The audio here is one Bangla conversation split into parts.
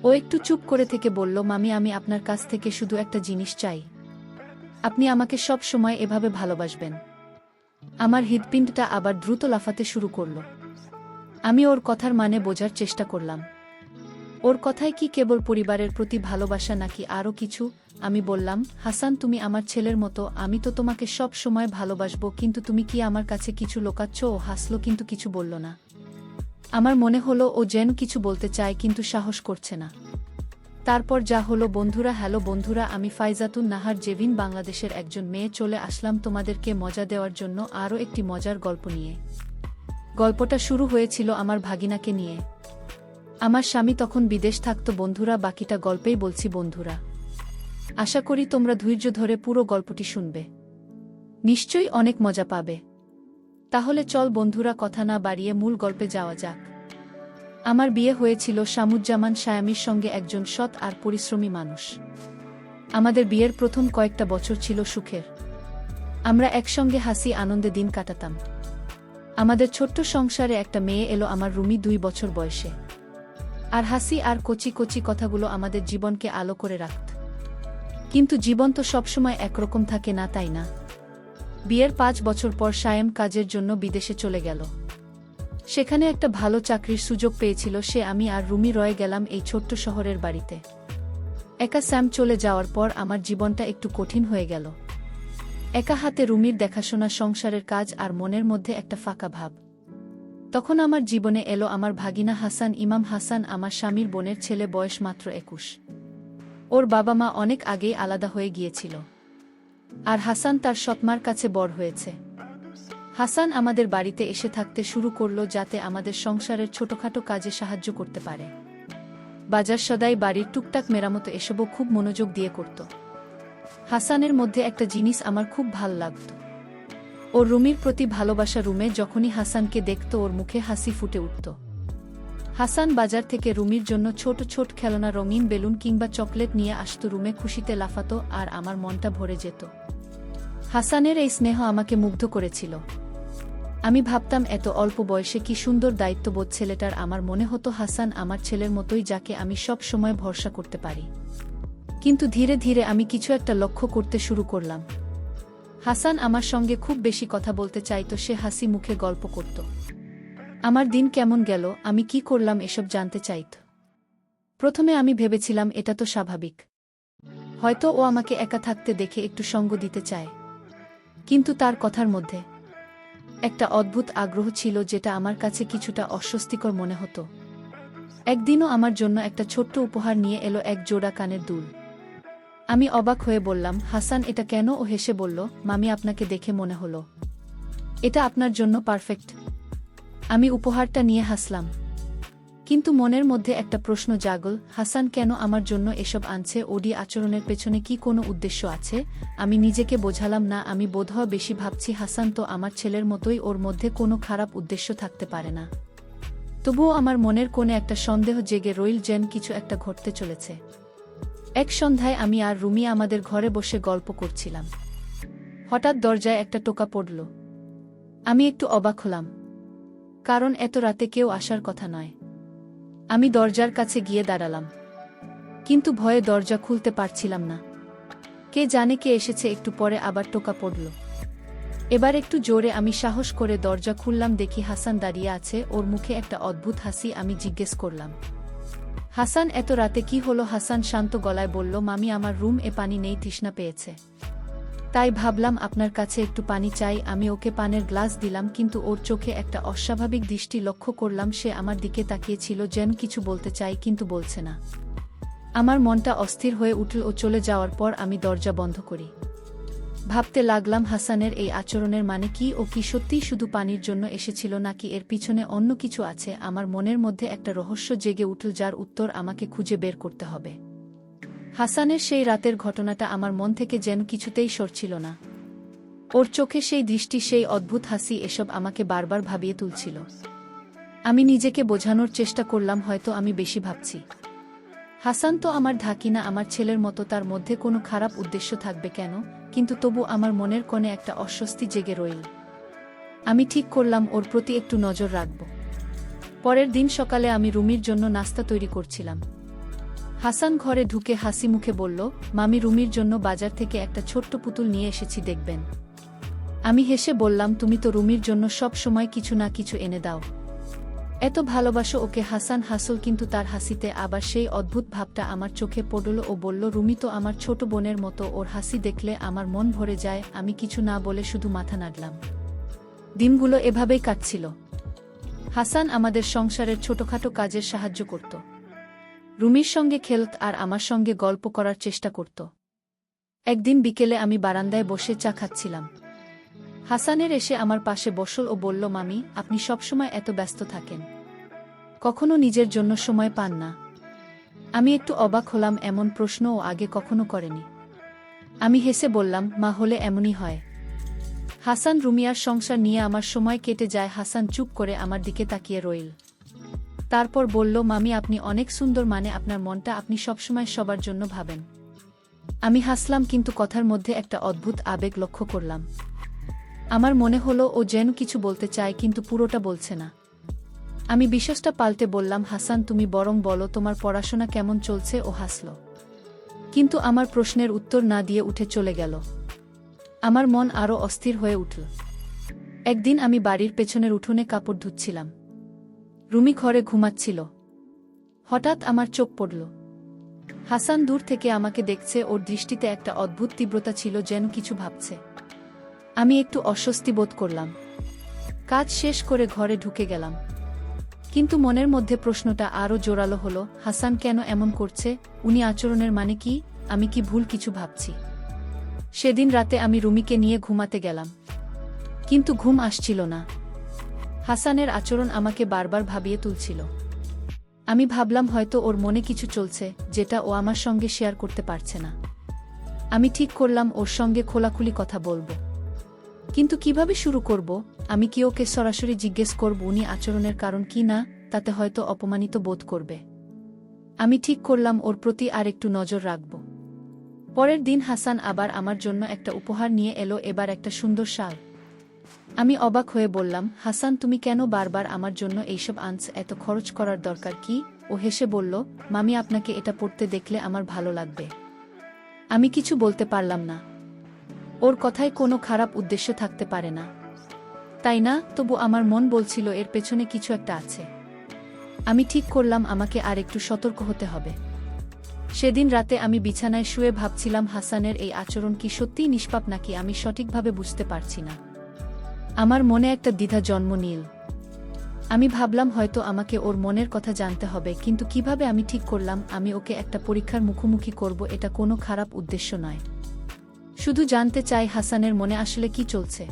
ও একটু চুপ করে থেকে বলল, মামি আমি আপনার কাছ থেকে শুধু একটা জিনিস চাই। আপনি আমাকে সব সময় এভাবে ভালোবাসবেন। আমার হৃৎপিণ্ডটা আবার দ্রুত লাফাতে শুরু করল। আমি ওর কথার মানে বোঝার চেষ্টা করলাম। ওর কথায় কি কেবল পরিবারের প্রতি ভালোবাসা নাকি আরও কিছু? আমি বললাম, হাসান তুমি আমার ছেলের মতো, আমি তো তোমাকে সব সময় ভালোবাসবো, কিন্তু তুমি কি আমার কাছে কিছু লুকাচ্ছ? ও হাসল কিন্তু কিছু বলল না। আমার মনে হলো ও যেন কিছু বলতে চায় কিন্তু সাহস করছে না। তারপর যা হলো বন্ধুরা। হ্যালো বন্ধুরা, আমি ফাইজাতুন নাহার জেভিন, বাংলাদেশের একজন মেয়ে। চলে আসলাম তোমাদেরকে মজা দেওয়ার জন্য আরও একটি মজার গল্প নিয়ে। গল্পটা শুরু হয়েছিল আমার ভাগিনাকে নিয়ে। আমার স্বামী তখন বিদেশ থাকতো বন্ধুরা। বাকিটা গল্পেই বলছি বন্ধুরা। আশা করি তোমরা ধৈর্য ধরে পুরো গল্পটি শুনবে, নিশ্চয়ই অনেক মজা পাবে। তাহলে চল বন্ধুরা, কথা না বাড়িয়ে মূল গল্পে যাওয়া যাক। আমার বিয়ে হয়েছিল শামুজ্জামান শায়ামির সঙ্গে, একজন সৎ আর পরিশ্রমী মানুষ। আমাদের বিয়ের প্রথম কয়েকটা বছর ছিল সুখের। আমরা একসঙ্গে হাসি আনন্দে দিন কাটাতাম। আমাদের ছোট্ট সংসারে একটা মেয়ে এলো, আমার রুমি, 2 বছর বয়সে। আর হাসি আর কচি কচি কথাগুলো আমাদের জীবনকে আলো করে রাখত। কিন্তু জীবন তো সবসময় একরকম থাকে না, তাই না? বিয়ের 5 বছর পর শায়েম কাজের জন্য বিদেশে চলে গেল। সেখানে একটা ভালো চাকরির সুযোগ পেয়েছিল সে। আমি আর রুমি রয়ে গেলাম এই ছোট্ট শহরের বাড়িতে। একা স্যাম চলে যাওয়ার পর আমার জীবনটা একটু কঠিন হয়ে গেল। একা হাতে রুমির দেখাশোনা, সংসারের কাজ, আর মনের মধ্যে একটা ফাঁকা ভাব। তখন আমার জীবনে এলো আমার ভাগিনা হাসান, ইমাম হাসান, আমার স্বামীর বোনের ছেলে, বয়স মাত্র 21। ওর বাবা মা অনেক আগেই আলাদা হয়ে গিয়েছিল, আর হাসান তার সৎমার কাছে বড় হয়েছে। হাসান আমাদের বাড়িতে এসে থাকতে শুরু করল যাতে আমাদের সংসারের ছোটখাটো কাজে সাহায্য করতে পারে। বাজার সদাই, বাড়ির টুকটাক মেরামত, এসবও খুব মনোযোগ দিয়ে করত। হাসানের মধ্যে একটা জিনিস আমার খুব ভাল লাগত, ওর রুমির প্রতি ভালোবাসা। রুমে যখনই হাসানকে দেখত ওর মুখে হাসি ফুটে উঠত। হাসান বাজার থেকে রুমির জন্য ছোট ছোট খেলনা, রঙিন বেলুন কিংবা চকলেট নিয়ে আসত। রুমে খুশিতে লাফাতো আর আমার মনটা ভরে যেত। হাসানের এই স্নেহ আমাকে মুগ্ধ করেছিল। আমি ভাবতাম এত অল্প বয়সে কি সুন্দর দায়িত্ববোধ ছেলেটার। আমার মনে হতো হাসান আমার ছেলের মতোই, যাকে আমি সব সময় ভরসা করতে পারি। কিন্তু ধীরে ধীরে আমি কিছু একটা লক্ষ্য করতে শুরু করলাম। হাসান আমার সঙ্গে খুব বেশি কথা বলতে চাইতো। সে হাসি মুখে গল্প করত। আমার দিন কেমন গেল, আমি কি করলাম, এসব জানতে চাইত। প্রথমে আমি ভেবেছিলাম এটা তো স্বাভাবিক, হয়তো ও আমাকে একা থাকতে দেখে একটু সঙ্গ দিতে চায়। কিন্তু তার কথার মধ্যে একটা অদ্ভুত আগ্রহ ছিল, যেটা আমার কাছে কিছুটা অস্বস্তিকর মনে হতো। একদিনও আমার জন্য একটা ছোট্ট উপহার নিয়ে এলো, এক জোড়া কানের দুল। আমি অবাক হয়ে বললাম, হাসান এটা কেন? ও হেসে বলল, মামি আপনাকে দেখে মনে হলো এটা আপনার জন্য পারফেক্ট। আমি উপহারটা নিয়ে হাসলাম, কিন্তু মনের মধ্যে একটা প্রশ্ন জাগল, হাসান কেন আমার জন্য এসব আনছে? ওডি আচরণের পেছনে কি কোনো উদ্দেশ্য আছে? আমি নিজেকে বোঝালাম না। আমি বোধহয় বেশি ভাবছি, হাসান তো আমার ছেলের মতোই, ওর মধ্যে কোনো খারাপ উদ্দেশ্য থাকতে পারে না। তবুও আমার মনের কোণে একটা সন্দেহ জেগে রইল, যেন কিছু একটা ঘটতে চলেছে। এক সন্ধ্যায় আমি আর রুমি আমাদের ঘরে বসে গল্প করছিলাম। হঠাৎ দরজায় একটা টোকা পড়ল। আমি একটু অবাক হলাম, কারণ এত রাতে কেউ আসার কথা নয়। আমি দরজার কাছে গিয়ে দাঁড়ালাম, কিন্তু ভয়ে দরজা খুলতে পারছিলাম না। কে জানে কে এসেছে। একটু পরে আবার টোকা পড়ল। এবার একটু জোরে। আমি সাহস করে দরজা খুললাম, দেখি হাসান দাঁড়িয়ে আছে, ওর মুখে একটা অদ্ভুত হাসি। আমি জিজ্ঞেস করলাম, হাসান এত রাতে কি হলো? হাসান শান্ত গলায় বলল, মামি আমার রুম এ পানি নেই, তৃষ্ণা পেয়েছে, তাই ভাবলাম আপনার কাছে একটু পানি চাই। আমি ওকে পানের গ্লাস দিলাম, কিন্তু ওর চোখে একটা অস্বাভাবিক দৃষ্টি লক্ষ্য করলাম। সে আমার দিকে তাকিয়েছিল, যেন কিছু বলতে চাই কিন্তু বলছে না। আমার মনটা অস্থির হয়ে উঠল। ও চলে যাওয়ার পর আমি দরজা বন্ধ করি। ভাবতে লাগলাম, হাসানের এই আচরণের মানে কি? ও কি সত্যিই শুধু পানির জন্য এসেছিল, নাকি এর পিছনে অন্য কিছু আছে? আমার মনের মধ্যে একটা রহস্য জেগে উঠল, যার উত্তর আমাকে খুঁজে বের করতে হবে। হাসানের সেই রাতের ঘটনাটা আমার মন থেকে যেন কিছুতেই সরছিল না। ওর চোখে সেই দৃষ্টি, সেই অদ্ভুত হাসি, এসব আমাকে বারবার ভাবিয়ে তুলছিল। আমি নিজেকে বোঝানোর চেষ্টা করলাম, হয়তো আমি বেশি ভাবছি। হাসান তো আমার ঢাকিনা, আমার ছেলের মতো, তার মধ্যে কোনো খারাপ উদ্দেশ্য থাকবে কেন? কিন্তু তবু আমার মনের কোণে একটা অস্বস্তি জেগে রইল। আমি ঠিক করলাম ওর প্রতি একটু নজর রাখব। পরের দিন সকালে আমি রুমির জন্য নাস্তা তৈরি করছিলাম। হাসান ঘরে ঢুকে হাসি মুখে বলল, মামি রুমির জন্য বাজার থেকে একটা ছোট্ট পুতুল নিয়ে এসেছি দেখবেন। আমি হেসে বললাম, তুমি তো রুমির জন্য সব সময় কিছু না কিছু এনে দাও, এত ভালোবাসো ওকে। হাসান হাসল, কিন্তু তার হাসিতে আবার সেই অদ্ভুত ভাবটা আমার চোখে পড়ল ও বলল, রুমি তো আমার ছোট বোনের মতো, ওর হাসি দেখলে আমার মন ভরে যায়। আমি কিছু না বলে শুধু মাথা নাড়লাম। দিনগুলো এভাবেই কাটছিল। হাসান আমাদের সংসারের ছোটখাটো কাজের সাহায্য করত, রুমির সঙ্গে খেলত আর আমার সঙ্গে গল্প করার চেষ্টা করত। একদিন বিকেলে আমি বারান্দায় বসে চা খাচ্ছিলাম। হাসানের এসে আমার পাশে বসল ও বলল, মামি আপনি সবসময় এত ব্যস্ত থাকেন, কখনো নিজের জন্য সময় পান না। আমি একটু অবাক হলাম, এমন প্রশ্ন ও আগে কখনো করেনি। আমি হেসে বললাম, মা হলে এমনই হয়। হাসান রুমিয়ার সংসার নিয়ে আমার সময় কেটে যায়। হাসান চুপ করে আমার দিকে তাকিয়ে রইল, তারপর বলল, মামি আপনি অনেক সুন্দর, মানে আপনার মনটা আপনি সবসময় সবার জন্য ভাবেন। আমি হাসলাম, কিন্তু কথার মধ্যে একটা অদ্ভুত আবেগ লক্ষ্য করলাম। আমার মনে হলো ও যেন কিছু বলতে চায়, কিন্তু পুরোটা বলছে না। আমি বিশ্বাসটা পাল্টে বললাম, হাসান তুমি বরং বলো তোমার পড়াশোনা কেমন চলছে। ও হাসল, কিন্তু আমার প্রশ্নের উত্তর না দিয়ে উঠে চলে গেল। আমার মন আরও অস্থির হয়ে উঠল। একদিন আমি বাড়ির পেছনের উঠোনে কাপড় ধুচ্ছিলাম। রুমি ঘরে ঘুমাচ্ছিল। হঠাৎ আমার চোখ পড়ল। হাসান দূর থেকে আমাকে দেখছে, ওর দৃষ্টিতে একটা অদ্ভুত তীব্রতা ছিল, যেন কিছু ভাবছে। আমি একটু অস্বস্তি বোধ করলাম। কাজ শেষ করে ঘরে ঢুকে গেলাম, কিন্তু মনের মধ্যে প্রশ্নটা আরও জোরালো হলো, হাসান কেন এমন করছে? উনি আচরণের মানে কি? আমি কি ভুল কিছু ভাবছি? সেদিন রাতে আমি রুমিকে নিয়ে ঘুমাতে গেলাম, কিন্তু ঘুম আসছিল না। হাসানের আচরণ আমাকে বারবার ভাবিয়ে তুলছিল। আমি ভাবলাম হয়তো ওর মনে কিছু চলছে, যেটা ও আমার সঙ্গে শেয়ার করতে পারছে না। আমি ঠিক করলাম ওর সঙ্গে খোলাখুলি কথা বলবো, কিন্তু কিভাবে শুরু করব? আমি কি ওকে সরাসরি জিজ্ঞেস করব উনি আচরণের কারণ কি? না, তাতে হয়তো অপমানিত বোধ করবে। আমি ঠিক করলাম ওর প্রতি আর একটু নজর রাখব। পরের দিন হাসান আবার আমার জন্য একটা উপহার নিয়ে এলো, এবার একটা সুন্দর শাল। আমি অবাক হয়ে বললাম, হাসান তুমি কেন বারবার আমার জন্য এইসব আনছ? এত খরচ করার দরকার কি? ও হেসে বলল, মামি আপনাকে এটা পড়তে দেখলে আমার ভালো লাগবে। আমি কিছু বলতে পারলাম না। ওর কথায় কোনো খারাপ উদ্দেশ্য থাকতে পারে না, তাই না? তবু আমার মন বলছিল এর পেছনে কিছু একটা আছে। আমি ঠিক করলাম আমাকে আর একটু সতর্ক হতে হবে। সেদিন রাতে আমি বিছানায় শুয়ে ভাবছিলাম, হাসানের এই আচরণ কি সত্যিই নিষ্পাপ নাকি আমি সঠিকভাবে বুঝতে পারছি না। আমার মনে একটা দ্বিধা জন্ম নিল। আমি ভাবলাম হয়তো আমাকে ওর মনের কথা জানতে হবে, কিন্তু কিভাবে? আমি ঠিক করলাম আমি ওকে একটা পরীক্ষার মুখোমুখি করব। এটা কোনো খারাপ উদ্দেশ্য নয়, শুধু জানতে চাই হাসানের মনে আসলে কি চলছে।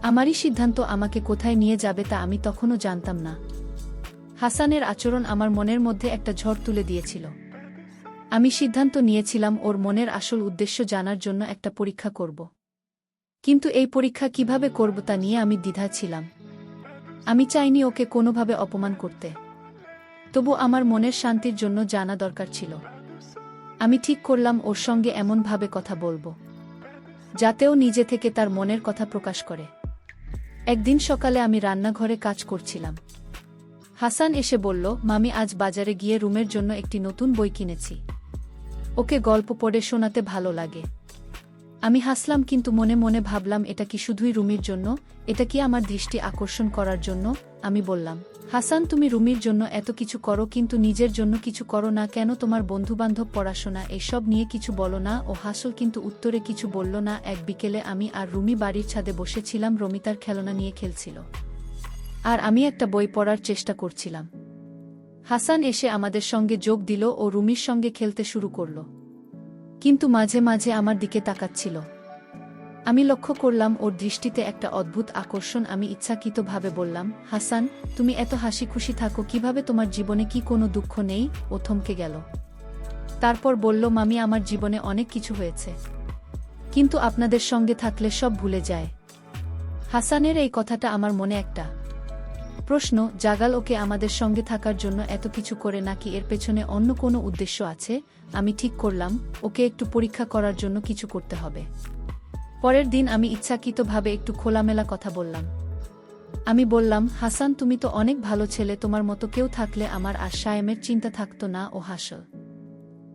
আমারই সিদ্ধান্ত আমাকে কোথায় নিয়ে যাবে তা আমি তখনও জানতাম না। হাসানের আচরণ আমার মনের মধ্যে একটা ঝড় তুলে দিয়েছিল। আমি সিদ্ধান্ত নিয়েছিলাম ওর মনের আসল উদ্দেশ্য জানার জন্য একটা পরীক্ষা করব। কিন্তু এই পরীক্ষা কিভাবে করব তা নিয়ে আমি দ্বিধায় ছিলাম। আমি চাইনি ওকে কোনোভাবে অপমান করতে, তবু আমার মনের শান্তির জন্য জানা দরকার ছিল। আমি ঠিক করলাম ওর সঙ্গে এমনভাবে কথা বলবো যাতেও নিজে থেকে তার মনের কথা প্রকাশ করে। একদিন সকালে আমি রান্নাঘরে কাজ করছিলাম। হাসান এসে বলল, মামি আজ বাজারে গিয়ে রুমের জন্য একটি নতুন বই কিনেছি, ওকে গল্প পড়ে শোনাতে ভালো লাগে। আমি হাসলাম, কিন্তু মনে মনে ভাবলাম এটা কি শুধুই রুমির জন্য? এটা কি আমার দৃষ্টি আকর্ষণ করার জন্য? আমি বললাম, হাসান তুমি রুমির জন্য এত কিছু করো, কিন্তু নিজের জন্য কিছু করো না কেন? তোমার বন্ধুবান্ধব, পড়াশোনা, এসব নিয়ে কিছু বলো না? ও হাসল, কিন্তু উত্তরে কিছু বলল না। এক বিকেলে আমি আর রুমি বাড়ির ছাদে বসেছিলাম। রুমি তার খেলনা নিয়ে খেলছিল, আর আমি একটা বই পড়ার চেষ্টা করছিলাম। হাসান এসে আমাদের সঙ্গে যোগ দিল ও রুমির সঙ্গে খেলতে শুরু করল, কিন্তু মাঝে মাঝে আমার দিকে তাকাচ্ছিল। আমি লক্ষ্য করলাম ওর দৃষ্টিতে একটা অদ্ভুত আকর্ষণ। আমি ইচ্ছাকৃতভাবে বললাম, হাসান তুমি এত হাসি খুশি থাকো কিভাবে? তোমার জীবনে কি কোনো দুঃখ নেই? ও থমকে গেল, তারপর বলল, মামি আমার জীবনে অনেক কিছু হয়েছে, কিন্তু আপনাদের সঙ্গে থাকলে সব ভুলে যায়। হাসানের এই কথাটা আমার মনে একটা প্রশ্ন জাগাল, ওকে আমাদের সঙ্গে থাকার জন্য এত কিছু করে নাকি এর পেছনে অন্য কোনো উদ্দেশ্য আছে? আমি ঠিক করলাম ওকে একটু পরীক্ষা করার জন্য কিছু করতে হবে। পরের দিন আমি ইচ্ছাকৃতভাবে একটু খোলামেলা কথা বললাম। আমি বললাম, হাসান তুমি তো অনেক ভালো ছেলে, তোমার মতো কেউ থাকলে আমার আর সায়েমের চিন্তা থাকতো না। ও হাসল,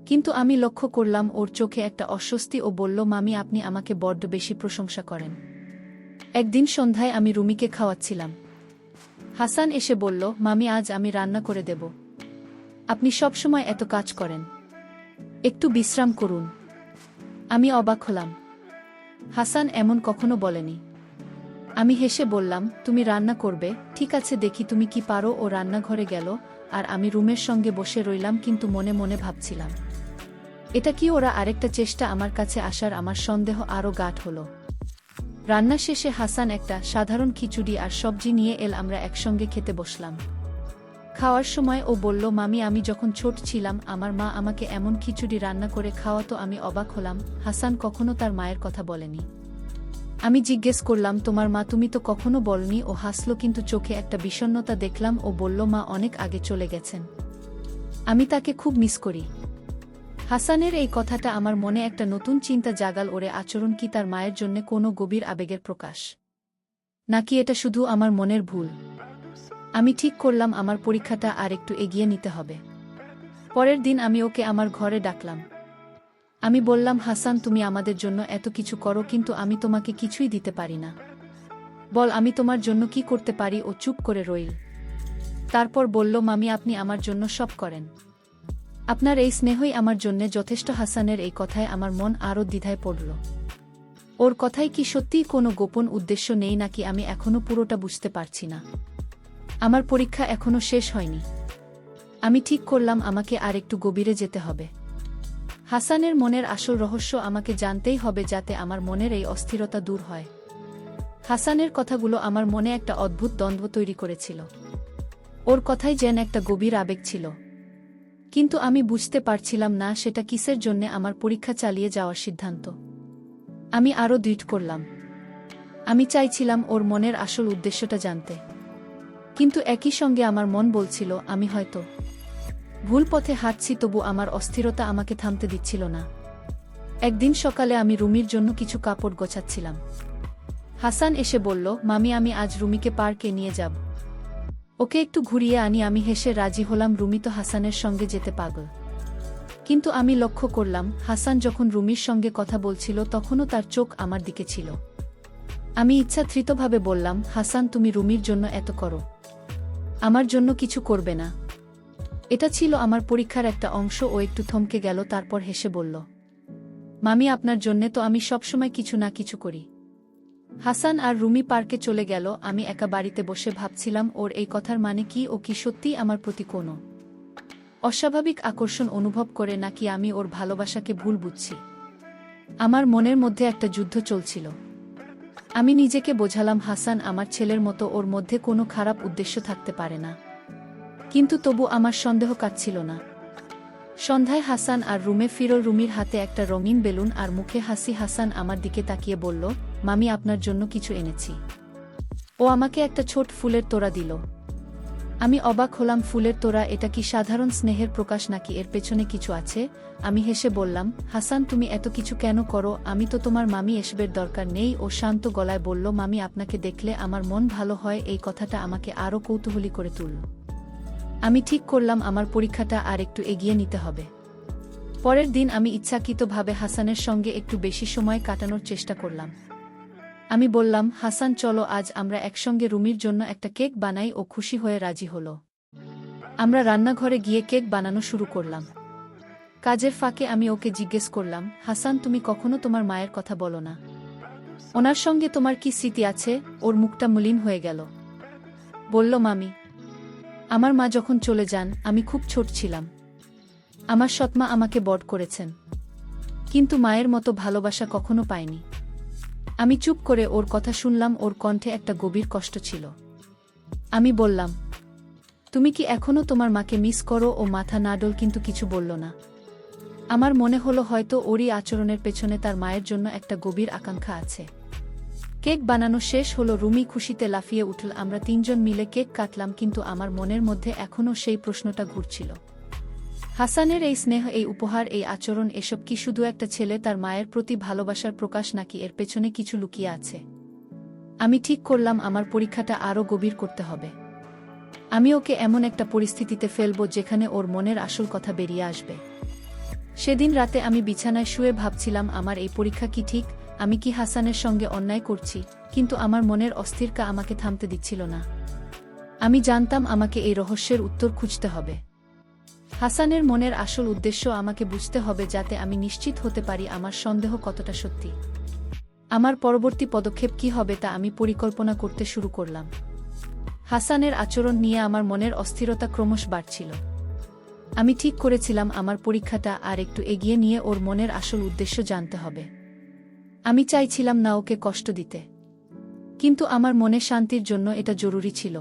কিন্তু আমি লক্ষ্য করলাম ওর চোখে একটা অস্বস্তি ও বলল, মামি আপনি আমাকে বড্ড বেশি প্রশংসা করেন। একদিন সন্ধ্যায় আমি রুমিকে খাওয়াচ্ছিলাম। হাসান এসে বলল, মামি আজ আমি রান্না করে দেব। আপনি সবসময় এত কাজ করেন, একটু বিশ্রাম করুন। আমি অবাক হলাম। হাসান এমন কখনো বলেনি। আমি হেসে বললাম, তুমি রান্না করবে, ঠিক আছে দেখি তুমি কি পারো। ও রান্নাঘরে গেল আর আমি রুমের সঙ্গে বসে রইলাম, কিন্তু মনে মনে ভাবছিলাম, এটা কি ওরা আরেকটা চেষ্টা আমার কাছে আসার? আমার সন্দেহ আরও গাঢ় হলো। রান্না শেষে হাসান একটা সাধারণ খিচুড়ি আর সবজি নিয়ে এল। আমরা একসঙ্গে খেতে বসলাম। খাওয়ার সময় ও বলল, মামি আমি যখন ছোট ছিলাম আমার মা আমাকে এমন খিচুড়ি রান্না করে খাওয়াতো। আমি অবাক হলাম, হাসান কখনো তার মায়ের কথা বলেনি। আমি জিজ্ঞেস করলাম, তোমার মা? তুমি তো কখনো বলনি। ও হাসল, কিন্তু চোখে একটা বিষণ্ণতা দেখলাম। ও বলল, মা অনেক আগে চলে গেছেন, আমি তাকে খুব মিস করি। হাসানের এই কথাটা আমার মনে একটা নতুন চিন্তা জাগাল। ওরে আচরণ কি তার মায়ের জন্যে কোনো গভীর আবেগের প্রকাশ, নাকি এটা শুধু আমার মনের ভুল? আমি ঠিক করলাম আমার পরীক্ষাটা আর একটু এগিয়ে নিতে হবে। পরের দিন আমি ওকে আমার ঘরে ডাকলাম। আমি বললাম, হাসান তুমি আমাদের জন্য এত কিছু করো, কিন্তু আমি তোমাকে কিছুই দিতে পারি না। বল আমি তোমার জন্য কি করতে পারি? ও চুপ করে রইল। তারপর বলল, মামি আপনি আমার জন্য সব করেন, আপনার এই স্নেহই আমার জন্যে যথেষ্ট। হাসানের এই কথায় আমার মন আরও দ্বিধায় পড়ল। ওর কথায় কি সত্যিই কোনো গোপন উদ্দেশ্য নেই, নাকি আমি এখনো পুরোটা বুঝতে পারছি না? আমার পরীক্ষা এখনো শেষ হয়নি। আমি ঠিক করলাম আমাকে আর একটু গভীরে যেতে হবে। হাসানের মনের আসল রহস্য আমাকে জানতেই হবে, যাতে আমার মনের এই অস্থিরতা দূর হয়। হাসানের কথাগুলো আমার মনে একটা অদ্ভুত দ্বন্দ্ব তৈরি করেছিল। ওর কথাই যেন একটা গভীর আবেগ ছিল, কিন্তু আমি বুঝতে পারছিলাম না সেটা কিসের জন্যে আমার পরীক্ষা চালিয়ে যাওয়ার সিদ্ধান্ত। আমি আরও দৃঢ় করলাম। আমি চাইছিলাম ওর মনের আসল উদ্দেশ্যটা জানতে, কিন্তু একই সঙ্গে আমার মন বলছিল আমি হয়তো ভুল পথে হাঁটছি। তবু আমার অস্থিরতা আমাকে থামতে দিচ্ছিল না। একদিন সকালে আমি রুমির জন্য কিছু কাপড় গোছাচ্ছিলাম। হাসান এসে বলল, মামি আমি আজ রুমিকে পার্কে নিয়ে যাব, ওকে একটু ঘুরিয়ে আনি। আমি হেসে রাজি হলাম। রুমি তো হাসানের সঙ্গে যেতে পাগল, কিন্তু আমি লক্ষ্য করলাম হাসান যখন রুমির সঙ্গে কথা বলছিল তখনও তার চোখ আমার দিকে ছিল। আমি ইচ্ছাকৃতভাবে বললাম, হাসান তুমি রুমির জন্য এত করো, আমার জন্য কিছু করবে না? এটা ছিল আমার পরীক্ষার একটা অংশ। ও একটু থমকে গেল, তারপর হেসে বলল, মামি আপনার জন্যে তো আমি সবসময় কিছু না কিছু করি। হাসান আর রুমি পার্কে চলে গেল। আমি একা বাড়িতে বসে ভাবছিলাম ওর এই কথার মানে কি? ও কি সত্যিই আমার প্রতি কোনো অস্বাভাবিক আকর্ষণ অনুভব করে, নাকি আমি ওর ভালোবাসাকে ভুল বুঝছি? আমার মনের মধ্যে একটা যুদ্ধ চলছিল। আমি নিজেকে বোঝালাম হাসান আমার ছেলের মতো, ওর মধ্যে কোনো খারাপ উদ্দেশ্য থাকতে পারে না, কিন্তু তবু আমার সন্দেহ কাটছিল না। সন্ধ্যায় হাসান আর রুমে ফিরল। রুমির হাতে একটা রঙিন বেলুন আর মুখে হাসি। হাসান আমার দিকে তাকিয়ে বলল, মামি আপনার জন্য কিছু এনেছি। ও আমাকে একটা ছোট ফুলের তোড়া দিল। আমি অবাক হলাম। ফুলের তোড়া? এটা কি সাধারণ স্নেহের প্রকাশ, নাকি এর পেছনে কিছু আছে? আমি হেসে বললাম, হাসান তুমি এত কিছু কেন করো? আমি তো তোমার মামি, এসবের দরকার নেই। ও শান্ত গলায় বলল, মামি আপনাকে দেখলে আমার মন ভালো হয়। এই কথাটা আমাকে আরও কৌতূহলী করে তুলল। আমি ঠিক করলাম আমার পরীক্ষাটা আর একটু এগিয়ে নিতে হবে। পরের দিন আমি ইচ্ছাকৃতভাবে হাসানের সঙ্গে একটু বেশি সময় কাটানোর চেষ্টা করলাম। আমি বললাম, হাসান চলো আজ আমরা একসঙ্গে রুমির জন্য একটা কেক বানাই। ও খুশি হয়ে রাজি হলো। আমরা রান্নাঘরে গিয়ে কেক বানানো শুরু করলাম। কাজের ফাঁকে আমি ওকে জিজ্ঞেস করলাম, হাসান তুমি কখনো তোমার মায়ের কথা বলো না? ওনার সঙ্গে তোমার কি স্মৃতি আছে? ওর মুখটা মলিন হয়ে গেল। বলল, মামি আমার মা যখন চলে যান আমি খুব ছোট ছিলাম। আমার সৎমা আমাকে বড় করেছেন, কিন্তু মায়ের মতো ভালোবাসা কখনো পাইনি। আমি চুপ করে ওর কথা শুনলাম। ওর কণ্ঠে একটা গভীর কষ্ট ছিল। আমি বললাম, তুমি কি এখনো তোমার মাকে মিস করো? ও মাথা নাড়ল, কিন্তু কিছু বলল না। আমার মনে হলো হয়তো ওরই আচরণের পেছনে তার মায়ের জন্য একটা গভীর আকাঙ্ক্ষা আছে। কেক বানানো শেষ হলো। রুমি খুশিতে লাফিয়ে উঠল। আমরা তিনজন মিলে কেক কাটলাম, কিন্তু আমার মনের মধ্যে এখনও সেই প্রশ্নটা ঘুরছিল। হাসানের এই স্নেহ, এই উপহার, এই আচরণ, এসব কি শুধু একটা ছেলে তার মায়ের প্রতি ভালোবাসার প্রকাশ, নাকি এর পেছনে কিছু লুকিয়ে আছে? আমি ঠিক করলাম আমার পরীক্ষাটা আরও গভীর করতে হবে। আমি ওকে এমন একটা পরিস্থিতিতে ফেলব যেখানে ওর মনের আসল কথা বেরিয়ে আসবে। সেদিন রাতে আমি বিছানায় শুয়ে ভাবছিলাম আমার এই পরীক্ষা কি ঠিক, আমি কি হাসানের সঙ্গে অন্যায় করছি, কিন্তু আমার মনের অস্থিরতা আমাকে থামতে দিচ্ছিল না। আমি জানতাম আমাকে এই রহস্যের উত্তর খুঁজতে হবে। হাসানের মনের আসল উদ্দেশ্য আমাকে বুঝতে হবে, যাতে আমি নিশ্চিত হতে পারি আমার সন্দেহ কতটা সত্যি। আমার পরবর্তী পদক্ষেপ কি হবে তা আমি পরিকল্পনা করতে শুরু করলাম। হাসানের আচরণ নিয়ে আমার মনের অস্থিরতা ক্রমশ বাড়ছিল। আমি ঠিক করেছিলাম আমার পরীক্ষাটা আর একটু এগিয়ে নিয়ে ওর মনের আসল উদ্দেশ্য জানতে হবে। আমি চাইছিলাম না ওকে কষ্ট দিতে, কিন্তু আমার মনে শান্তির জন্য এটা জরুরি ছিল।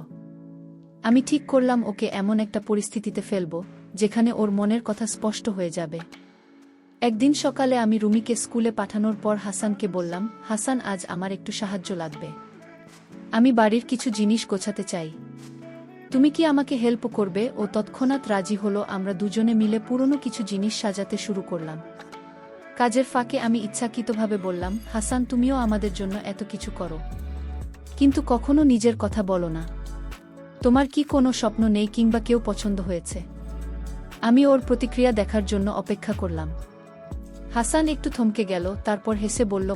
আমি ঠিক করলাম ওকে এমন একটা পরিস্থিতিতে ফেলব যেখানে ওর মনের কথা স্পষ্ট হয়ে যাবে। একদিন সকালে আমি রুমিকে স্কুলে পাঠানোর পর হাসানকে বললাম, হাসান, আজ আমার একটু সাহায্য লাগবে। আমি বাড়ির কিছু জিনিস গোছাতে চাই। তুমি কি আমাকে হেল্প করবে? ও তৎক্ষণাৎ রাজি হলো। আমরা দুজনে মিলে পুরনো কিছু জিনিস সাজাতে শুরু করলাম। কাজের ফাঁকে আমি ইচ্ছাকৃতভাবে বললাম, হাসান, তুমিও আমাদের জন্য এত কিছু করো, কিন্তু কখনো নিজের কথা বলো না। তোমার কি কোনো স্বপ্ন নেই কিংবা কেউ পছন্দ হয়েছে? আমি ওর প্রতিক্রিয়া দেখার জন্য অপেক্ষা করলাম। হাসান একটু থমকে গেল, তারপর হেসে বলল,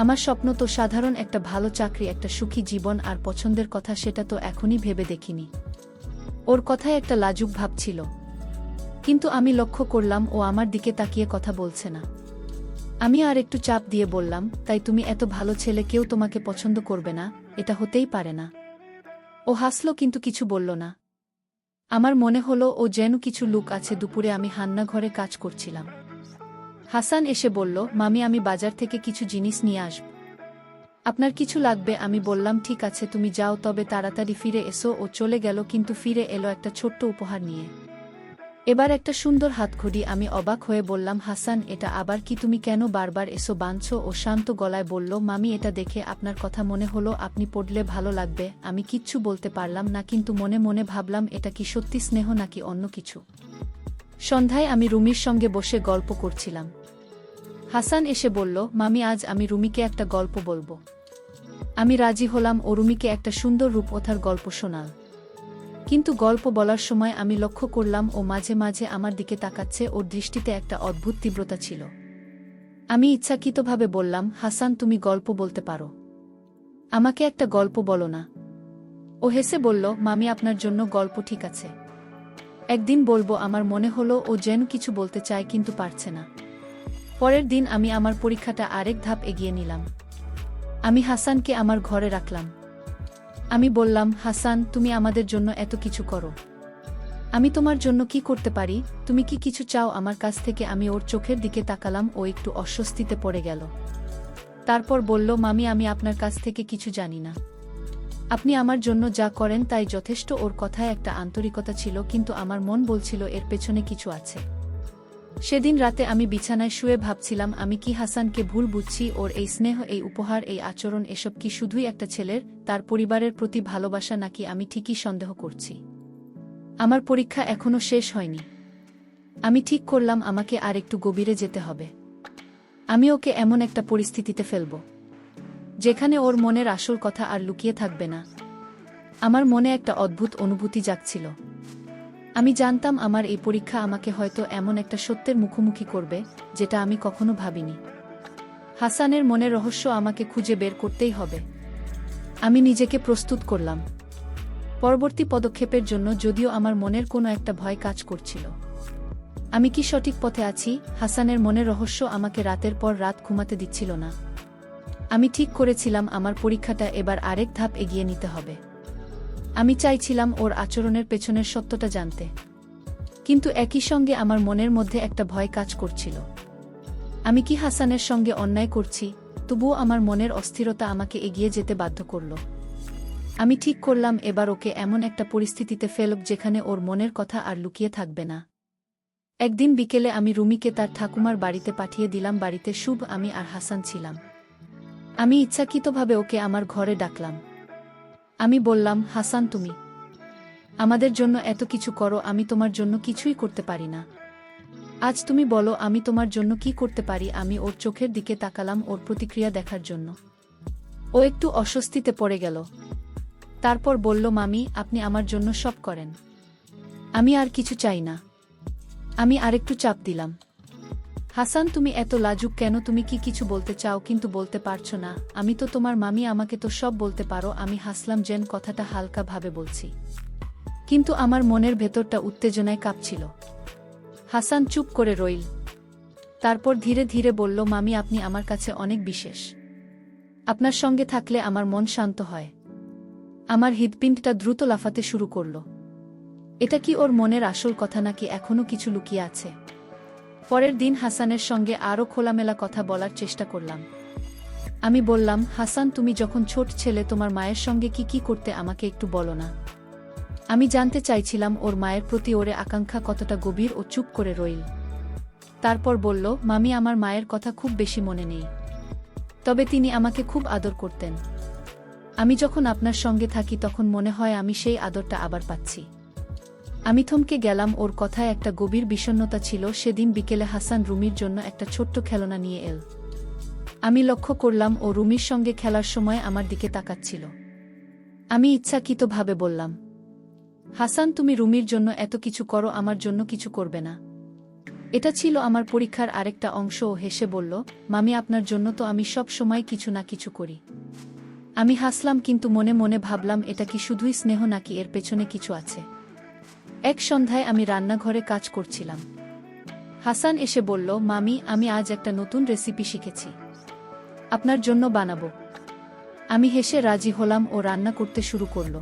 আমার স্বপ্ন তো সাধারণ একটা ভালো চাকরি, একটা সুখী জীবন, আর পছন্দের কথা সেটা তো এখনই ভেবে দেখিনি। ওর কথায় একটা লাজুক ভাব ছিল, কিন্তু আমি লক্ষ্য করলাম ও আমার দিকে তাকিয়ে কথা বলছে না। আমি আর একটু চাপ দিয়ে বললাম, তাই তুমি এত ভালো ছেলে, কেউ তোমাকে পছন্দ করবে না? এটা হতেই পারে না। ও হাসল, কিন্তু কিছু বলল না। আমার মনে হলো ও যেন কিছু লুক আছে। দুপুরে আমি রান্নাঘরে কাজ করছিলাম। হাসান এসে বলল, মামি, আমি বাজার থেকে কিছু জিনিস নিয়ে আসব। আপনার কিছু লাগবে? আমি বললাম, ঠিক আছে, তুমি যাও, তবে তাড়াতাড়ি ফিরে এসো। ও চলে গেল, কিন্তু ফিরে এলো একটা ছোট্ট উপহার নিয়ে। এবার একটা সুন্দর হাতঘড়ি। আমি অবাক হয়ে বললাম, হাসান, এটা আবার কি? তুমি কেন বারবার এসো বাঁধছো? ও শান্ত গলায় বলল, মামি, এটা দেখে আপনার কথা মনে হলো, আপনি পড়লে ভালো লাগবে। আমি কিচ্ছু বলতে পারলাম না, কিন্তু মনে মনে ভাবলাম, এটা কি সত্যি স্নেহ নাকি অন্য কিছু। সন্ধ্যায় আমি রুমির সঙ্গে বসে গল্প করছিলাম। হাসান এসে বলল, মামি, আজ আমি রুমিকে একটা গল্প বলবো। আমি রাজি হলাম। ও রুমিকে একটা সুন্দর রূপকথার গল্প শোনাল। কিন্তু গল্প বলার সময় আমি লক্ষ্য করলাম ও মাঝে মাঝে আমার দিকে তাকাচ্ছে। ওর দৃষ্টিতে একটা অদ্ভুত তীব্রতা ছিল। আমি ইচ্ছাকৃতভাবে বললাম, হাসান, তুমি গল্প বলতে পারো, আমাকে একটা গল্প বলো না। ও হেসে বলল, মামি, আপনার জন্য গল্প ঠিক আছে, একদিন বলবো। আমার মনে হলো ও যেন কিছু বলতে চায়, কিন্তু পারছে না। পরের দিন আমি আমার পরীক্ষাটা আরেক ধাপ এগিয়ে নিলাম। আমি হাসানকে আমার ঘরে রাখলাম। আমি বললাম, হাসান, তুমি আমাদের জন্য এত কিছু করো, আমি তোমার জন্য কি করতে পারি? তুমি কি কিছু চাও আমার কাছ থেকে? আমি ওর চোখের দিকে তাকালাম। ও একটু অস্বস্তিতে পড়ে গেল। তারপর বলল, মামি, আমি আপনার কাছ থেকে কিছু জানি না। আপনি আমার জন্য যা করেন তাই যথেষ্ট। ওর কথায় একটা আন্তরিকতা ছিল, কিন্তু আমার মন বলছিল এর পেছনে কিছু আছে। সেদিন রাতে আমি বিছানায় শুয়ে ভাবছিলাম, আমি কি হাসানকে ভুল বুঝছি? ওর এই স্নেহ, এই উপহার, এই আচরণ, এসব কি শুধুই একটা ছেলের, তার পরিবারের প্রতি ভালোবাসা, নাকি আমি ঠিকই সন্দেহ করছি? আমার পরীক্ষা এখনো শেষ হয়নি। আমি ঠিক করলাম আমাকে আর একটু গভীরে যেতে হবে। আমি ওকে এমন একটা পরিস্থিতিতে ফেলব যেখানে ওর মনের আসল কথা আর লুকিয়ে থাকবে না। আমার মনে একটা অদ্ভুত অনুভূতি জাগছিল। আমি জানতাম আমার এই পরীক্ষা আমাকে হয়তো এমন একটা সত্যের মুখোমুখি করবে যেটা আমি কখনো ভাবিনি। হাসানের মনের রহস্য আমাকে খুঁজে বের করতেই হবে। আমি নিজেকে প্রস্তুত করলাম পরবর্তী পদক্ষেপের জন্য, যদিও আমার মনের কোনো একটা ভয় কাজ করছিল। আমি কি সঠিক পথে আছি? হাসানের মনের রহস্য আমাকে রাতের পর রাত ঘুমাতে দিচ্ছিল না। আমি ঠিক করেছিলাম আমার পরীক্ষাটা এবার আরেক ধাপ এগিয়ে নিতে হবে। আমি চাইছিলাম ওর আচরণের পেছনের সত্যটা জানতে, কিন্তু একই সঙ্গে আমার মনের মধ্যে একটা ভয় কাজ করছিল। আমি কি হাসানের সঙ্গে অন্যায় করছি? তবুও আমার মনের অস্থিরতা আমাকে এগিয়ে যেতে বাধ্য করল। আমি ঠিক করলাম এবার ওকে এমন একটা পরিস্থিতিতে ফেলব যেখানে ওর মনের কথা আর লুকিয়ে থাকবে না। একদিন বিকেলে আমি রুমিকে তার ঠাকুমার বাড়িতে পাঠিয়ে দিলাম। বাড়িতে শুভ, আমি আর হাসান ছিলাম। আমি ইচ্ছাকৃতভাবে ওকে আমার ঘরে ডাকলাম। আমি বললাম, হাসান, তুমি আমাদের জন্য এত কিছু করো, আমি তোমার জন্য কিছুই করতে পারি না। আজ তুমি বলো, আমি তোমার জন্য কি করতে পারি? আমি ওর চোখের দিকে তাকালাম ওর প্রতিক্রিয়া দেখার জন্য। ও একটু অস্বস্তিতে পড়ে গেল। তারপর বলল, মামি, আপনি আমার জন্য সব করেন, আমি আর কিছু চাই না। আমি আরেকটু চাপ দিলাম। হাসান, তুমি এত লাজুক কেন? তুমি কি কিছু বলতে চাও কিন্তু বলতে পারছো না? আমি তো তোমার মামি, আমাকে তো সব বলতে পারো। আমি হাসলাম, যেন কথাটা হালকা ভাবে বলছি, কিন্তু আমার মনের ভেতরটা উত্তেজনায় কাঁপছিল। হাসান চুপ করে রইল। তারপর ধীরে ধীরে বলল, মামি, আপনি আমার কাছে অনেক বিশেষ। আপনার সঙ্গে থাকলে আমার মন শান্ত হয়। আমার হৃৎপিণ্ডটা দ্রুত লাফাতে শুরু করল। এটা কি ওর মনের আসল কথা নাকি এখনো কিছু লুকিয়ে আছে? পরের দিন হাসানের সঙ্গে আরও খোলামেলা কথা বলার চেষ্টা করলাম। আমি বললাম, হাসান, তুমি যখন ছোট ছেলে তোমার মায়ের সঙ্গে কি কি করতে আমাকে একটু বলো না। আমি জানতে চাইছিলাম ওর মায়ের প্রতি ওর আকাঙ্ক্ষা কতটা গভীর। ও চুপ করে রইল। তারপর বলল, মামি, আমার মায়ের কথা খুব বেশি মনে নেই, তবে তিনি আমাকে খুব আদর করতেন। আমি যখন আপনার সঙ্গে থাকি তখন মনে হয় আমি সেই আদরটা আবার পাচ্ছি। আমি থমকে গেলাম। ওর কথায় একটা গভীর বিষণ্ণতা ছিল। সেদিন বিকেলে হাসান রুমির জন্য একটা ছোট্ট খেলনা নিয়ে এল। আমি লক্ষ্য করলাম ও রুমির সঙ্গে খেলার সময় আমার দিকে তাকাচ্ছিল। আমি ইচ্ছাকৃতভাবে বললাম, হাসান, তুমি রুমির জন্য এত কিছু করো, আমার জন্য কিছু করবে না? এটা ছিল আমার পরীক্ষার আরেকটা অংশ। ও হেসে বলল, মামি, আপনার জন্য তো আমি সব সময় কিছু না কিছু করি। আমি হাসলাম, কিন্তু মনে মনে ভাবলাম, এটা কি শুধুই স্নেহ নাকি এর পেছনে কিছু আছে? এক সন্ধ্যায় আমি রান্নাঘরে কাজ করছিলাম। হাসান এসে বলল, মামি, আমি আজ একটা নতুন রেসিপি শিখেছি, আপনার জন্য বানাবো। আমি হেসে রাজি হলাম। ও রান্না করতে শুরু করল,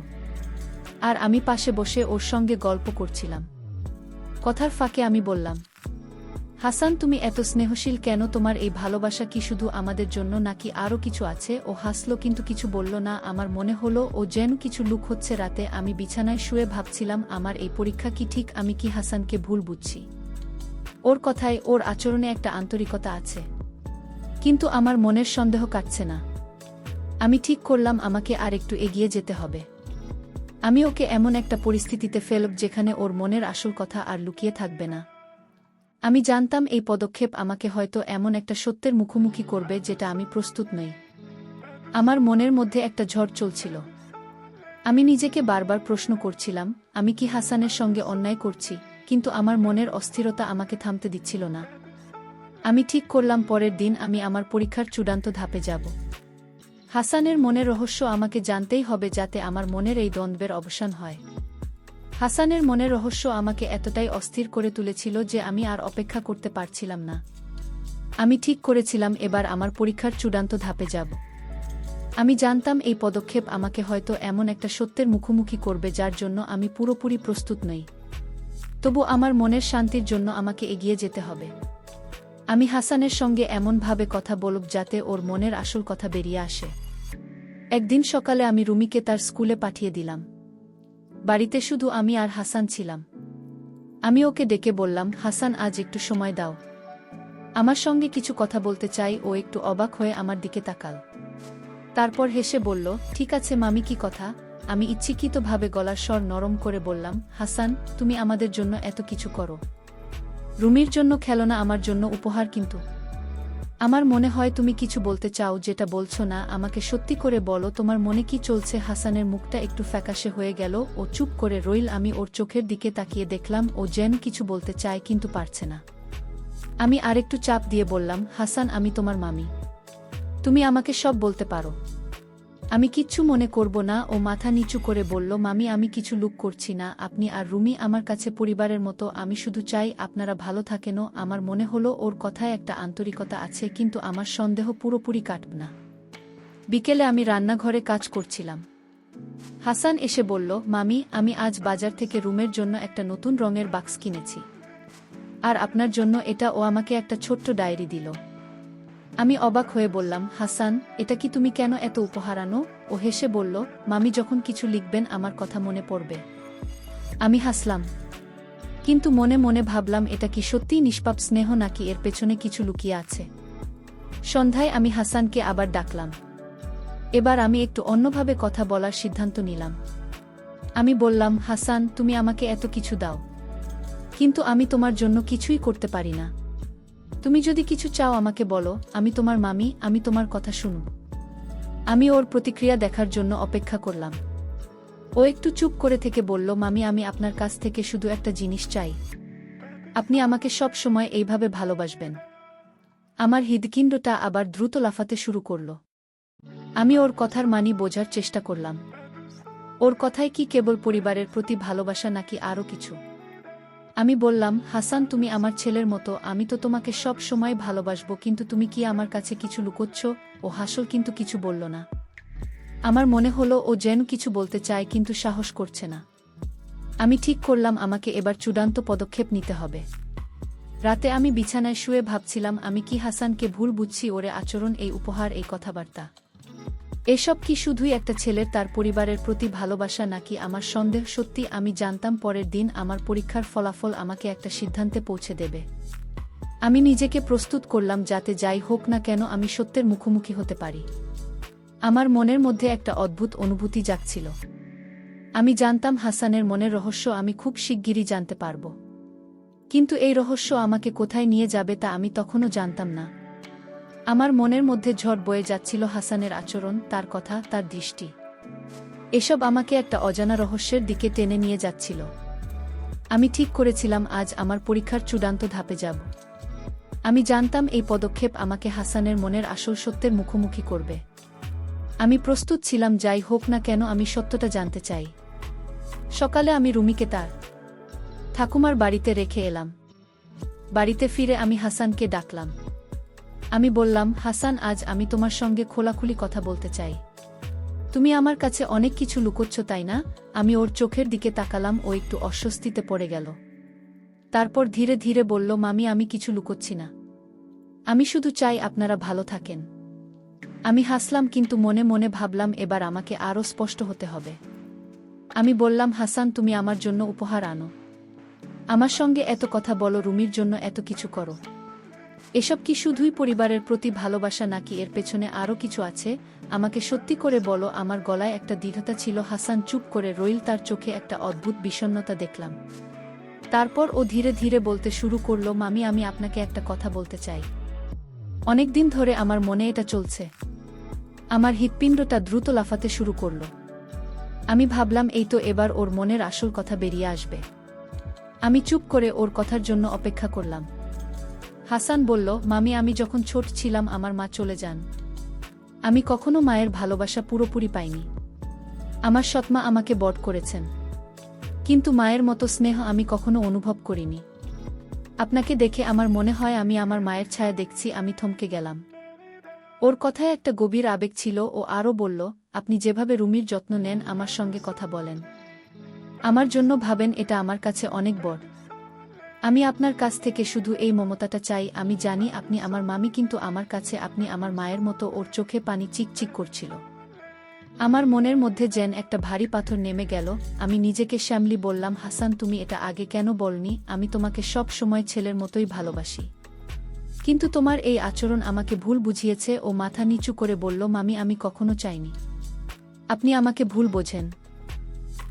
আর আমি পাশে বসে ওর সঙ্গে গল্প করছিলাম। কথার ফাঁকে আমি বললাম, হাসান, তুমি এত স্নেহশীল কেন? তোমার এই ভালোবাসা কি শুধু আমাদের জন্য নাকি আরও কিছু আছে? ও হাসল, কিন্তু কিছু বলল না। আমার মনে হলো ও যেন কিছু লুক হচ্ছে। রাতে আমি বিছানায় শুয়ে ভাবছিলাম, আমার এই পরীক্ষা কি ঠিক? আমি কি হাসানকে ভুল বুঝছি? ওর কথায়, ওর আচরণে একটা আন্তরিকতা আছে, কিন্তু আমার মনের সন্দেহ কাটছে না। আমি ঠিক করলাম আমাকে আর একটু এগিয়ে যেতে হবে। আমি ওকে এমন একটা পরিস্থিতিতে ফেলব যেখানে ওর মনের আসল কথা আর লুকিয়ে থাকবে না। আমি জানতাম এই পদক্ষেপ আমাকে হয়তো এমন একটা সত্যের মুখোমুখি করবে যেটা আমি প্রস্তুত নই। আমার মনের মধ্যে একটা ঝড় চলছিল। আমি নিজেকে বারবার প্রশ্ন করছিলাম, আমি কি হাসানের সঙ্গে অন্যায় করছি? কিন্তু আমার মনের অস্থিরতা আমাকে থামতে দিচ্ছিল না। আমি ঠিক করলাম পরের দিন আমি আমার পরীক্ষার চূড়ান্ত ধাপে যাব। হাসানের মনের রহস্য আমাকে জানতেই হবে, যাতে আমার মনের এই দ্বন্দ্বের অবসান হয়। হাসানের মনের রহস্য আমাকে এতটাই অস্থির করে তুলেছিল যে আমি আর অপেক্ষা করতে পারছিলাম না। আমি ঠিক করেছিলাম এবার আমার পরীক্ষার চূড়ান্ত ধাপে যাব। আমি জানতাম এই পদক্ষেপ আমাকে হয়তো এমন একটা সত্যের মুখোমুখি করবে যার জন্য আমি পুরোপুরি প্রস্তুত নই। তবু আমার মনের শান্তির জন্য আমাকে এগিয়ে যেতে হবে। আমি হাসানের সঙ্গে এমনভাবে কথা বলব যাতে ওর মনের আসল কথা বেরিয়ে আসে। একদিন সকালে আমি রুমিকে তার স্কুলে পাঠিয়ে দিলাম। বাড়িতে শুধু আমি আর হাসান ছিলাম। আমি ওকে ডেকে বললাম, হাসান, আজ একটু সময় দাও, আমার সঙ্গে কিছু কথা বলতে চাই। ও একটু অবাক হয়ে আমার দিকে তাকাল। তারপর হেসে বলল, ঠিক আছে মামি, কি কথা? আমি ইচ্ছাকৃতভাবে গলার স্বর নরম করে বললাম, হাসান, তুমি আমাদের জন্য এত কিছু করো, রুমির জন্য খেলনা, আমার জন্য উপহার, কিন্তু আমার মনে হয় তুমি কিছু বলতে চাও যেটা বলছো না। আমাকে সত্যি করে বলো, তোমার মনে কি চলছে? হাসানের মুখটা একটু ফ্যাকাশে হয়ে গেল। ও চুপ করে রইল। আমি ওর চোখের দিকে তাকিয়ে দেখলাম ও যেন কিছু বলতে চায় কিন্তু পারছে না। আমি আরেকটু চাপ দিয়ে বললাম, হাসান, আমি তোমার মামি, তুমি আমাকে সব বলতে পারো, আমি কিচ্ছু মনে করব না। ও মাথা নিচু করে বলল, মামি, আমি কিছু লুক করছি না। আপনি আর রুমি আমার কাছে পরিবারের মতো। আমি শুধু চাই আপনারা ভালো থাকেন। আমার মনে হলো ওর কথায় একটা আন্তরিকতা আছে, কিন্তু আমার সন্দেহ পুরোপুরি কাটবে না। বিকেলে আমি রান্নাঘরে কাজ করছিলাম। হাসান এসে বলল, মামি, আমি আজ বাজার থেকে রুমের জন্য একটা নতুন রঙের বাক্স কিনেছি, আর আপনার জন্য এটা। ও আমাকে একটা ছোট্ট ডায়েরি দিল। আমি অবাক হয়ে বললাম, হাসান, এটা কি? তুমি কেন এত উপহার আনো? ও হেসে বলল, মামি যখন কিছু লিখবেন আমার কথা মনে পড়বে। আমি হাসলাম, কিন্তু মনে মনে ভাবলাম, এটা কি সত্যিই নিষ্পাপ স্নেহ নাকি এর পেছনে কিছু লুকিয়ে আছে? সন্ধ্যায় আমি হাসানকে আবার ডাকলাম। এবার আমি একটু অন্যভাবে কথা বলার সিদ্ধান্ত নিলাম। আমি বললাম, হাসান, তুমি আমাকে এত কিছু দাও, কিন্তু আমি তোমার জন্য কিছুই করতে পারি না। তুমি যদি কিছু চাও আমাকে বলো, আমি তোমার মামি, আমি তোমার কথা শুনব। আমি ওর প্রতিক্রিয়া দেখার জন্য অপেক্ষা করলাম। ও একটু চুপ করে থেকে বলল, মামি, আমি আপনার কাছ থেকে শুধু একটা জিনিস চাই, আপনি আমাকে সব সময় এইভাবে ভালোবাসবেন। আমার হৃদপিণ্ডটা আবার দ্রুত লাফাতে শুরু করল। আমি ওর কথার মানি বোঝার চেষ্টা করলাম। ওর কথায় কি কেবল পরিবারের প্রতি ভালোবাসা নাকি আরও কিছু? আমি বললাম, হাসান, তুমি আমার ছেলের মতো, আমি তো তোমাকে সব সময় ভালোবাসবো, কিন্তু তুমি কি আমার কাছে কিছু লুকোচ্ছ? ও হাসল কিন্তু কিছু বলল না। আমার মনে হলো ও যেন কিছু বলতে চায় কিন্তু সাহস করছে না। আমি ঠিক করলাম আমাকে এবার চূড়ান্ত পদক্ষেপ নিতে হবে। রাতে আমি বিছানায় শুয়ে ভাবছিলাম, আমি কি হাসানকে ভুল বুঝছি? ওরে আচরণ, এই উপহার, এই কথাবার্তা, এসব কি শুধুই একটা ছেলের তার পরিবারের প্রতি ভালোবাসা, নাকি আমার সন্দেহ সত্যি? আমি জানতাম পরের দিন আমার পরীক্ষার ফলাফল আমাকে একটা সিদ্ধান্তে পৌঁছে দেবে। আমি নিজেকে প্রস্তুত করলাম যাতে যাই হোক না কেন আমি সত্যের মুখোমুখি হতে পারি। আমার মনের মধ্যে একটা অদ্ভুত অনুভূতি জাগছিল। আমি জানতাম হাসানের মনের রহস্য আমি খুব শিগগিরই জানতে পারব। কিন্তু এই রহস্য আমাকে কোথায় নিয়ে যাবে তা আমি তখনও জানতাম না। আমার মনের মধ্যে ঝড় বয়ে যাচ্ছিল হাসানের আচরণ, তার কথা, তার দৃষ্টি, এসব আমাকে একটা অজানা রহস্যের দিকে টেনে নিয়ে যাচ্ছিল। আমি ঠিক করেছিলাম আজ আমার পরীক্ষার চূড়ান্ত ধাপে যাব। আমি জানতাম এই পদক্ষেপ আমাকে হাসানের মনের আসল সত্যের মুখোমুখি করবে। আমি প্রস্তুত ছিলাম, যাই হোক না কেন আমি সত্যটা জানতে চাই। সকালে আমি রুমিকে তার ঠাকুমার বাড়িতে রেখে এলাম। বাড়িতে ফিরে আমি হাসানকে ডাকলাম। আমি বললাম, হাসান, আজ আমি তোমার সঙ্গে খোলাখুলি কথা বলতে চাই। তুমি আমার কাছে অনেক কিছু লুকোচ্ছ, তাই না? আমি ওর চোখের দিকে তাকালাম। ও একটু অস্বস্তিতে পড়ে গেল। তারপর ধীরে ধীরে বলল, মামি, আমি কিছু লুকোচ্ছি না। আমি শুধু চাই আপনারা ভালো থাকেন। আমি হাসলাম, কিন্তু মনে মনে ভাবলাম এবার আমাকে আরও স্পষ্ট হতে হবে। আমি বললাম, হাসান, তুমি আমার জন্য উপহার আনো, আমার সঙ্গে এত কথা বলো, রুমির জন্য এত কিছু করো। এসব কি শুধুই পরিবারের প্রতি ভালোবাসা, নাকি এর পেছনে আরও কিছু আছে? আমাকে সত্যি করে বলো। আমার গলায় একটা দৃঢ়তা ছিল। হাসান চুপ করে রইল, তার চোখে একটা অদ্ভুত বিষণ্ণতা দেখলাম। তারপর ও ধীরে ধীরে বলতে শুরু করল, মামি, আমি আপনাকে একটা কথা বলতে চাই। অনেক দিন ধরে আমার মনে এটা চলছে। আমার হৃৎপিণ্ডটা দ্রুত লাফাতে শুরু করল। আমি ভাবলাম এই তো এবার ওর মনের আসল কথা বেরিয়ে আসবে। আমি চুপ করে ওর কথার জন্য অপেক্ষা করলাম। হাসান বলল, মামি, আমি যখন ছোট ছিলাম আমার মা চলে যান। আমি কখনো মায়ের ভালোবাসা পুরোপুরি পাইনি। আমার সৎমা আমাকে বড় করেছেন, কিন্তু মায়ের মতো স্নেহ আমি কখনো অনুভব করিনি। আপনাকে দেখে আমার মনে হয় আমি আমার মায়ের ছায়া দেখছি। আমি থমকে গেলাম। ওর কথায় একটা গভীর আবেগ ছিল। ও আরও বলল, আপনি যেভাবে রুমির যত্ন নেন, আমার সঙ্গে কথা বলেন, আমার জন্য ভাবেন, এটা আমার কাছে অনেক বড়। আমি আপনার কাছ থেকে শুধু এই মমতাটা চাই। আমি জানি আপনি আমার মামি, কিন্তু আমার কাছে আপনি আমার মায়ের মতো। ওর চোখে পানি চিকচিক করছিল। আমার মনের মধ্যে যেন একটা ভারী পাথর নেমে গেল। আমি নিজেকে সামলি বললাম, হাসান, তুমি এটা আগে কেন বলনি? আমি তোমাকে সব সময় ছেলের মতোই ভালোবাসি, কিন্তু তোমার এই আচরণ আমাকে ভুল বুঝিয়েছে। ও মাথা নিচু করে বলল, মামি, আমি কখনো চাইনি আপনি আমাকে ভুল বোঝেন।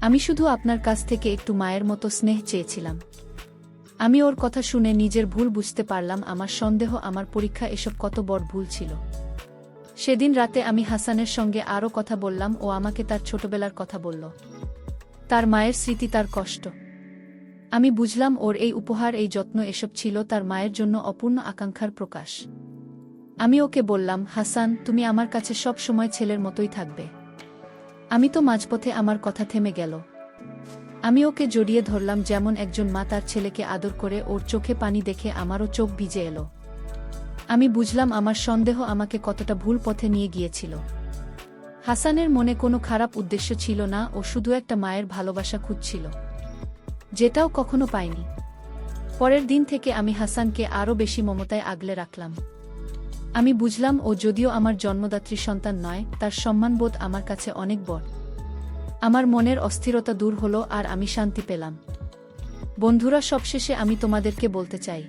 আমি শুধু আপনার কাছ থেকে একটু মায়ের মতো স্নেহ চেয়েছিলাম। আমি ওর কথা শুনে নিজের ভুল বুঝতে পারলাম। আমার সন্দেহ, আমার পরীক্ষা, এসব কত বড় ভুল ছিল। সেদিন রাতে আমি হাসানের সঙ্গে আরও কথা বললাম। ও আমাকে তার ছোটবেলার কথা বলল, তার মায়ের স্মৃতি, তার কষ্ট। আমি বুঝলাম ওর এই উপহার, এই যত্ন, এসব ছিল তার মায়ের জন্য অপূর্ণ আকাঙ্ক্ষার প্রকাশ। আমি ওকে বললাম, হাসান, তুমি আমার কাছে সব সময় ছেলের মতোই থাকবে। আমি তো মাঝপথে আমার কথা থেমে গেল। আমি ওকে জড়িয়ে ধরলাম, যেমন একজন মা তার ছেলেকে আদর করে। ওর চোখে পানি দেখে আমারও চোখ ভিজে এলো। আমি বুঝলাম আমার সন্দেহ আমাকে কতটা ভুল পথে নিয়ে গিয়েছিল। হাসানের মনে কোনো খারাপ উদ্দেশ্য ছিল না। ও শুধু একটা মায়ের ভালোবাসা খুঁজছিল, যেটাও কখনো পায়নি। পরের দিন থেকে আমি হাসানকে আরও বেশি মমতায় আগলে রাখলাম। আমি বুঝলাম ও যদিও আমার জন্মদাত্রী সন্তান নয়, তার সম্মানবোধ আমার কাছে অনেক বড়। আমার মনের অস্থিরতা দূর হলো আর আমি শান্তি পেলাম। বন্ধুরা, সবশেষে আমি তোমাদেরকে বলতে চাই,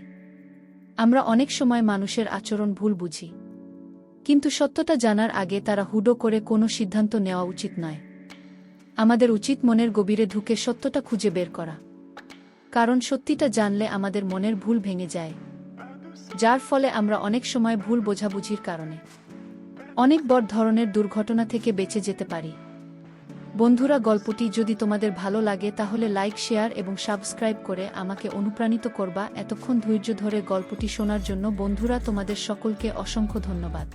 আমরা অনেক সময় মানুষের আচরণ ভুল বুঝি, কিন্তু সত্যটা জানার আগে তারা হুডো করে কোনো সিদ্ধান্ত নেওয়া উচিত নয়। আমাদের উচিত মনের গভীরে ঢুকে সত্যটা খুঁজে বের করা, কারণ সত্যিটা জানলে আমাদের মনের ভুল ভেঙে যায়, যার ফলে আমরা অনেক সময় ভুল বোঝাবুঝির কারণে অনেক বড় ধরনের দুর্ঘটনা থেকে বেঁচে যেতে পারি। বন্ধুরা, গল্পটি যদি তোমাদের ভালো লাগে তাহলে লাইক, শেয়ার এবং সাবস্ক্রাইব করে আমাকে অনুপ্রাণিত করবা। এতক্ষণ ধৈর্য ধরে গল্পটি শোনার জন্য বন্ধুরা তোমাদের সকলকে অসংখ্য ধন্যবাদ।